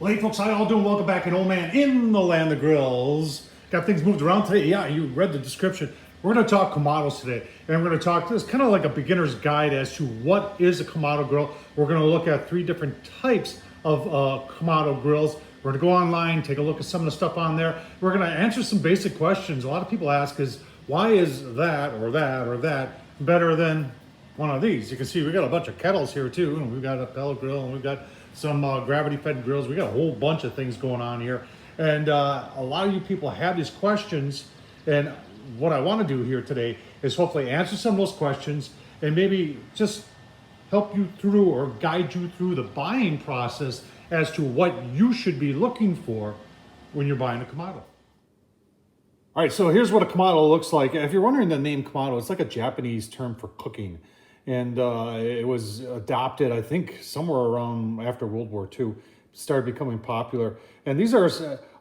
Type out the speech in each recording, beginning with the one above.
Well, hey folks, how y'all doing? Welcome back, an old man in the land of grills. Got things moved around today. Yeah, you read the description. We're going to talk Kamados today, and we're going to talk, this kind of like a beginner's guide as to what is a Kamado grill. We're going to look at 3 different types of Kamado grills. We're going to go online, take a look at some of the stuff on there. We're going to answer some basic questions. A lot of people ask is, why is that or that or that better than one of these? You can see we got a bunch of kettles here too, and we've got a pellet grill, and we've got some gravity-fed grills. We got a whole bunch of things going on here, and a lot of you people have these questions, and what I want to do here today is hopefully answer some of those questions and maybe just help you through or guide you through the buying process as to what you should be looking for when you're buying a Kamado. All right, so here's what a Kamado looks like. If you're wondering the name Kamado, it's like a Japanese term for cooking. And it was adopted, I think, somewhere around after World War II, started becoming popular. And these are,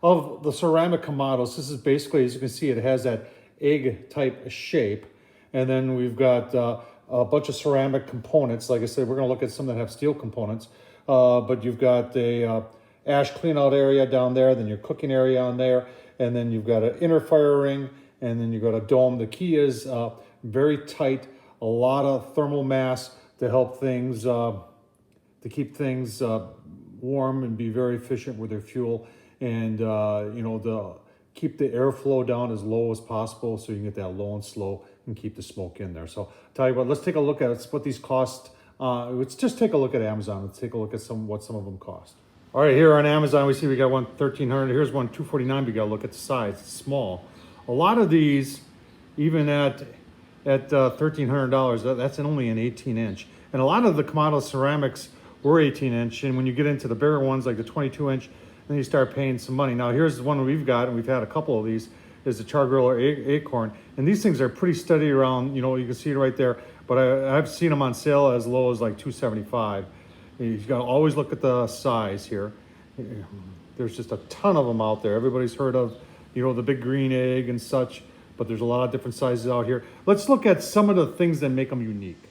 of the ceramic Kamados, this is basically, as you can see, it has that egg type shape. And then we've got a bunch of ceramic components. Like I said, we're gonna look at some that have steel components. But you've got a ash clean out area down there, then your cooking area on there, and then you've got an inner fire ring, and then you've got a dome. The key is very tight, a lot of thermal mass to help things, to keep things warm and be very efficient with their fuel, and you know, keep the airflow down as low as possible so you can get that low and slow and keep the smoke in there. So I'll tell you what, let's take a look at what these cost. Let's just take a look at Amazon. Let's take a look at what some of them cost. All right, here on Amazon, we see we got one $1,300. Here's one $249. We got to look at the size. It's small. A lot of these, even at $1,300, that's only an 18-inch. And a lot of the Kamado ceramics were 18-inch. And when you get into the bigger ones, like the 22-inch, then you start paying some money. Now, here's the one we've got, and we've had a couple of these, is the char grill or acorn. And these things are pretty steady around, you know, you can see it right there. But I've seen them on sale as low as like $275. You've got to always look at the size here. There's just a ton of them out there. Everybody's heard of, you know, the big green egg and such, but there's a lot of different sizes out here. Let's look at some of the things that make them unique.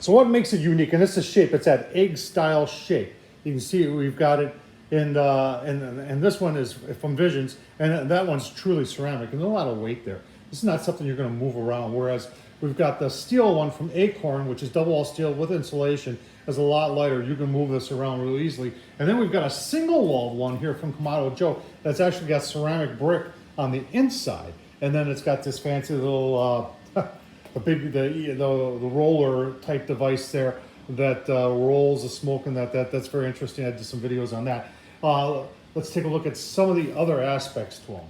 So what makes it unique? And this is shape. It's that egg style shape. You can see we've got it in and this one is from Visions, and that one's truly ceramic, and there's a lot of weight there. This is not something you're going to move around, whereas we've got the steel one from Acorn, which is double wall steel with insulation. Is a lot lighter. You can move this around really easily. And then we've got a single walled one here from Kamado Joe that's actually got ceramic brick on the inside. And then it's got this fancy little the roller type device there that rolls the smoke, and that's very interesting. I did some videos on that. Let's take a look at some of the other aspects to them.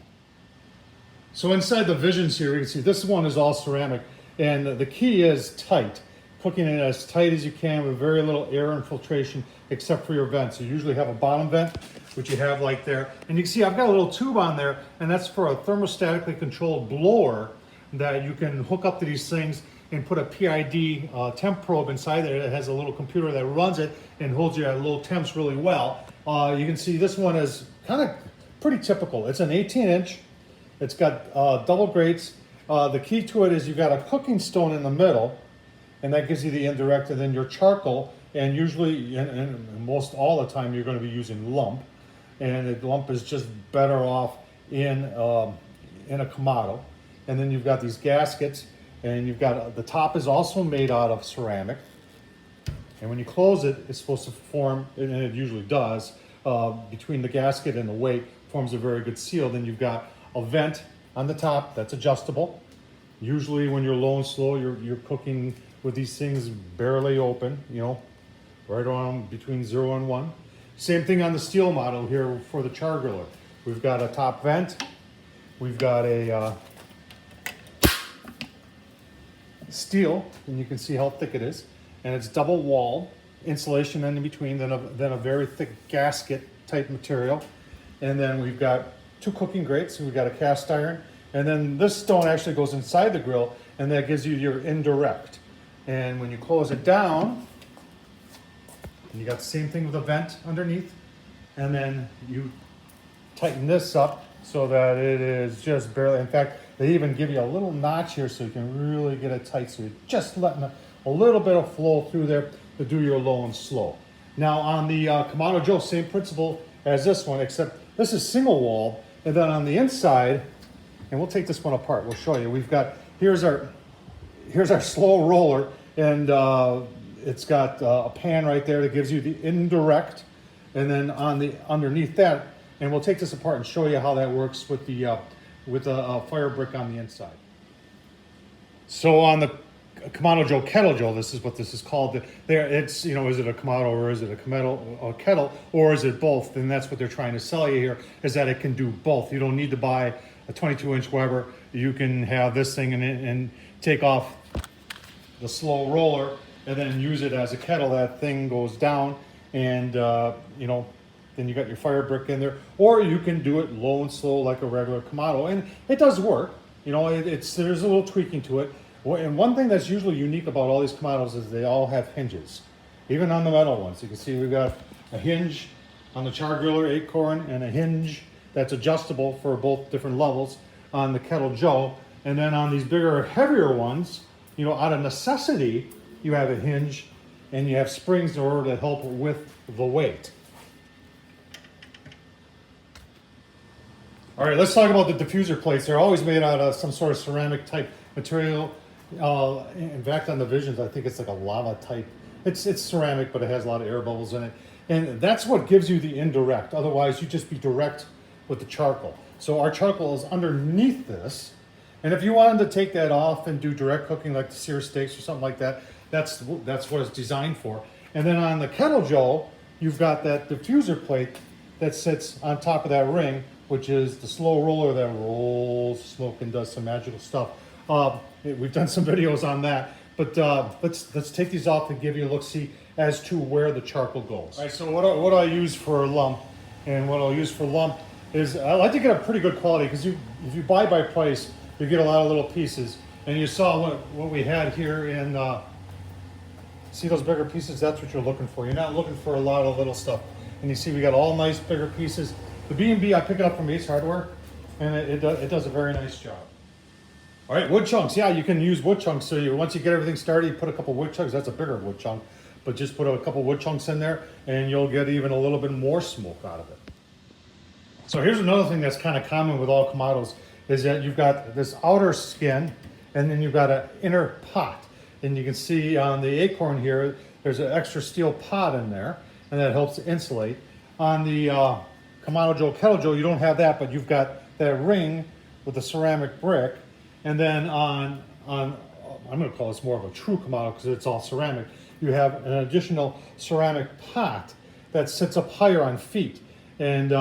So inside the Visions here, you can see this one is all ceramic, and the key is tight. Cooking it as tight as you can with very little air infiltration except for your vents. You usually have a bottom vent, which you have like there. And you can see I've got a little tube on there, and that's for a thermostatically controlled blower that you can hook up to these things and put a PID temp probe inside there. It has a little computer that runs it and holds you at low temps really well. You can see this one is kind of pretty typical. It's an 18-inch. It's got double grates. The key to it is you've got a cooking stone in the middle, and that gives you the indirect, and then your charcoal, and usually, and most all the time, you're going to be using lump, and the lump is just better off in a Kamado. And then you've got these gaskets, and you've got, the top is also made out of ceramic, and when you close it, it's supposed to form, and it usually does, between the gasket and the weight, forms a very good seal. Then you've got a vent on the top that's adjustable. Usually when you're low and slow, you're cooking with these things barely open, you know, right around between 0 and 1. Same thing on the steel model here for the char griller. We've got a top vent. We've got a steel, and you can see how thick it is. And it's double wall, insulation in between, then a very thick gasket type material. And then we've got 2 cooking grates. We've got a cast iron. And then this stone actually goes inside the grill, and that gives you your indirect. And when you close it down, you got the same thing with a vent underneath, and then you tighten this up so that it is just barely, in fact, they even give you a little notch here so you can really get it tight, so you're just letting a little bit of flow through there to do your low and slow. Now on the Kamado Joe, same principle as this one, except this is single walled, and then on the inside, and we'll take this one apart. We'll show you. We've got here's our slow roller, and it's got a pan right there that gives you the indirect, and then on the underneath that, and we'll take this apart and show you how that works with the fire brick on the inside. So on the Kamado Joe Kettle Joe, this is what this is called. There, it's, you know, is it a Kamado or is it a kettle or is it both? And that's what they're trying to sell you here, is that it can do both. You don't need to buy a 22-inch Weber. You can have this thing and take off the slow roller and then use it as a kettle. That thing goes down, and you know, then you got your fire brick in there. Or you can do it low and slow like a regular Kamado, and it does work. You know, there's a little tweaking to it. And one thing that's usually unique about all these Kamados is they all have hinges, even on the metal ones. You can see we've got a hinge on the char griller acorn and a hinge that's adjustable for both different levels on the Kettle Joe. And then on these bigger, heavier ones, you know, out of necessity, you have a hinge and you have springs in order to help with the weight. All right, let's talk about the diffuser plates. They're always made out of some sort of ceramic type material. In fact, on the Visions, I think it's like a lava type. It's ceramic, but it has a lot of air bubbles in it. And that's what gives you the indirect. Otherwise, you'd just be direct with the charcoal. So our charcoal is underneath this. And if you wanted to take that off and do direct cooking, like the sear steaks or something like that, that's what it's designed for. And then on the Kettle Joe, you've got that diffuser plate that sits on top of that ring, which is the slow roller that rolls smoke and does some magical stuff. We've done some videos on that, but let's take these off and give you a look-see as to where the charcoal goes. All right, so what I use for a lump, and what I'll use for lump is, I like to get a pretty good quality, because if you buy by price, you get a lot of little pieces. And you saw what we had here in, see those bigger pieces? That's what you're looking for. You're not looking for a lot of little stuff. And you see we got all nice bigger pieces. The B&B, I pick it up from Ace Hardware, and it does a very nice job. All right, wood chunks. Yeah, you can use wood chunks. So once you get everything started, you put a couple wood chunks. That's a bigger wood chunk, but just put a couple wood chunks in there, and you'll get even a little bit more smoke out of it. So here's another thing that's kind of common with all Kamados, is that you've got this outer skin, and then you've got an inner pot. And you can see on the acorn here, there's an extra steel pot in there, and that helps to insulate. On the Kamado Joe Kettle Joe, you don't have that, but you've got that ring with the ceramic brick. And then on I'm going to call this more of a true Kamado because it's all ceramic, you have an additional ceramic pot that sits up higher on feet. And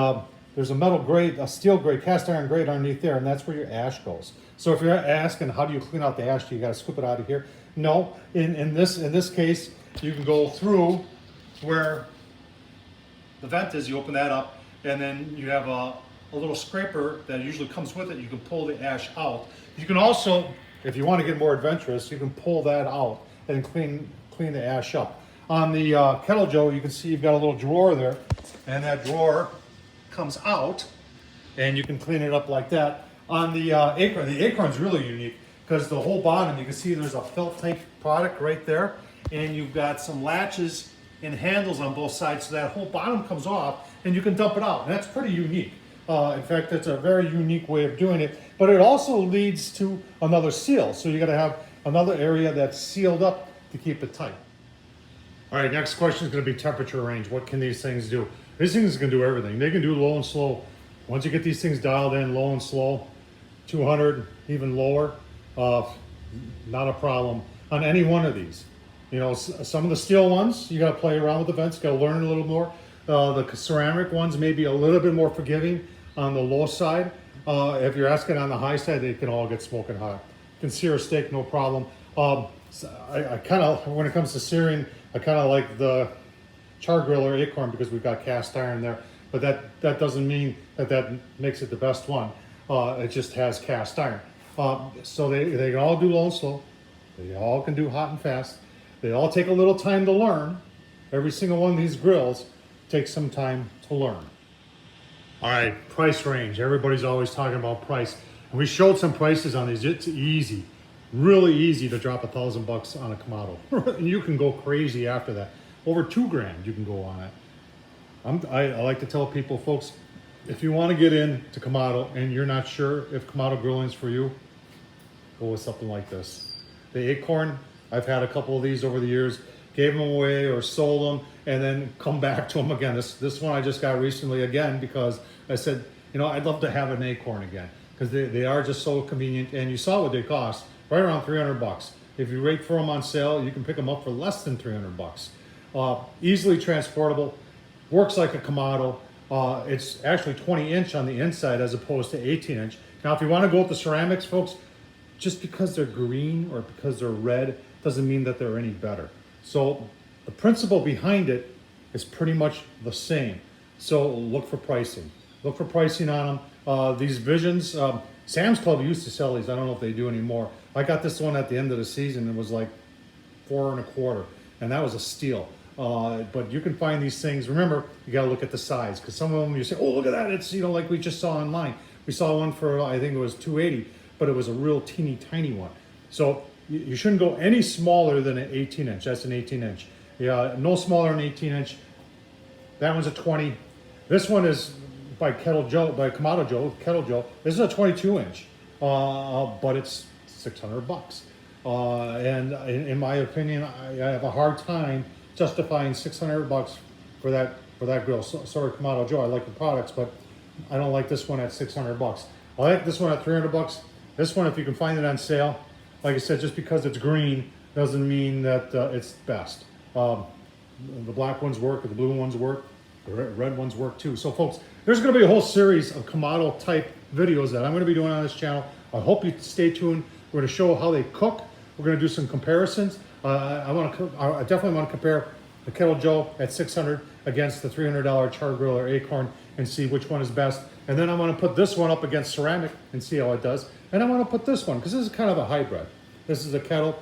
there's a metal grate, a steel grate, cast iron grate underneath there, and that's where your ash goes. So if you're asking how do you clean out the ash, you got to scoop it out of here? No, in this case, you can go through where the vent is, you open that up, and then you have a little scraper that usually comes with it. You can pull the ash out. You can also, if you want to get more adventurous, you can pull that out and clean the ash up. On the Kettle Joe, you can see you've got a little drawer there, and that drawer comes out, and you can clean it up like that. On the acorn's really unique because the whole bottom, you can see there's a felt type product right there, and you've got some latches and handles on both sides, so that whole bottom comes off, and you can dump it out, and that's pretty unique. In fact, that's a very unique way of doing it, but it also leads to another seal, so you got to have another area that's sealed up to keep it tight. All right, next question is going to be temperature range. What can these things do? These things can do everything. They can do low and slow. Once you get these things dialed in, low and slow, 200, even lower, not a problem on any one of these. You know, some of the steel ones, you got to play around with the vents, got to learn a little more. The ceramic ones may be a little bit more forgiving on the low side. If you're asking on the high side, they can all get smoking hot. You can sear a steak, no problem. I kind of, when it comes to searing, I kind of like the char grill or acorn because we've got cast iron there, but that doesn't mean that makes it the best one. It just has cast iron. So they can all do low and slow. They all can do hot and fast. They all take a little time to learn. Every single one of these grills takes some time to learn. All right, price range. Everybody's always talking about price. And we showed some prices on these. It's easy, really easy to drop $1,000 on a Kamado. And you can go crazy after that. over 2 grand you can go on it. I like to tell people, folks, if you want to get into Kamado and you're not sure if Kamado grilling is for you, go with something like this. The Acorn, I've had a couple of these over the years, gave them away or sold them, and then come back to them again. This one I just got recently again because I said, you know, I'd love to have an Acorn again because they are just so convenient, and you saw what they cost, right around 300 bucks. If you wait for them on sale, you can pick them up for less than 300 bucks. Easily transportable, works like a Kamado. It's actually 20-inch on the inside as opposed to 18-inch. Now, if you want to go with the ceramics, folks, just because they're green or because they're red doesn't mean that they're any better. So the principle behind it is pretty much the same. So look for pricing. Look for pricing on them. These Visions, Sam's Club used to sell these. I don't know if they do anymore. I got this one at the end of the season. It was like $4 1/4, and that was a steal. But you can find these things. Remember, you got to look at the size, because some of them you say, oh, look at that. It's, you know, like we just saw online. We saw one for, I think it was $280, but it was a real teeny tiny one. So you shouldn't go any smaller than an 18-inch. That's an 18-inch. Yeah, no smaller than 18-inch. That one's a 20. This one is by Kamado Joe, Kettle Joe. This is a 22-inch, but it's 600 bucks. And in my opinion, I have a hard time justifying 600 bucks for that grill. Sorry, Kamado Joe, I like the products, but I don't like this one at 600 bucks. I like this one at 300 bucks. This one, if you can find it on sale, like I said, just because it's green doesn't mean that it's best. The black ones work, the blue ones work, the red ones work too. So folks, there's gonna be a whole series of Kamado type videos that I'm gonna be doing on this channel. I hope you stay tuned. We're gonna show how they cook. We're gonna do some comparisons. I definitely want to compare the Kettle Joe at 600 against the $300 Char Grill or Acorn and see which one is best. And then I want to put this one up against ceramic and see how it does. And I want to put this one, because this is kind of a hybrid. This is a Kettle,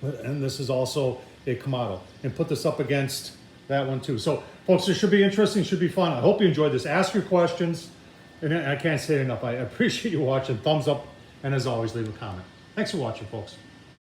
and this is also a Kamado. And put this up against that one too. So folks, this should be interesting, should be fun. I hope you enjoyed this. Ask your questions. And I can't say it enough. I appreciate you watching. Thumbs up. And as always, leave a comment. Thanks for watching, folks.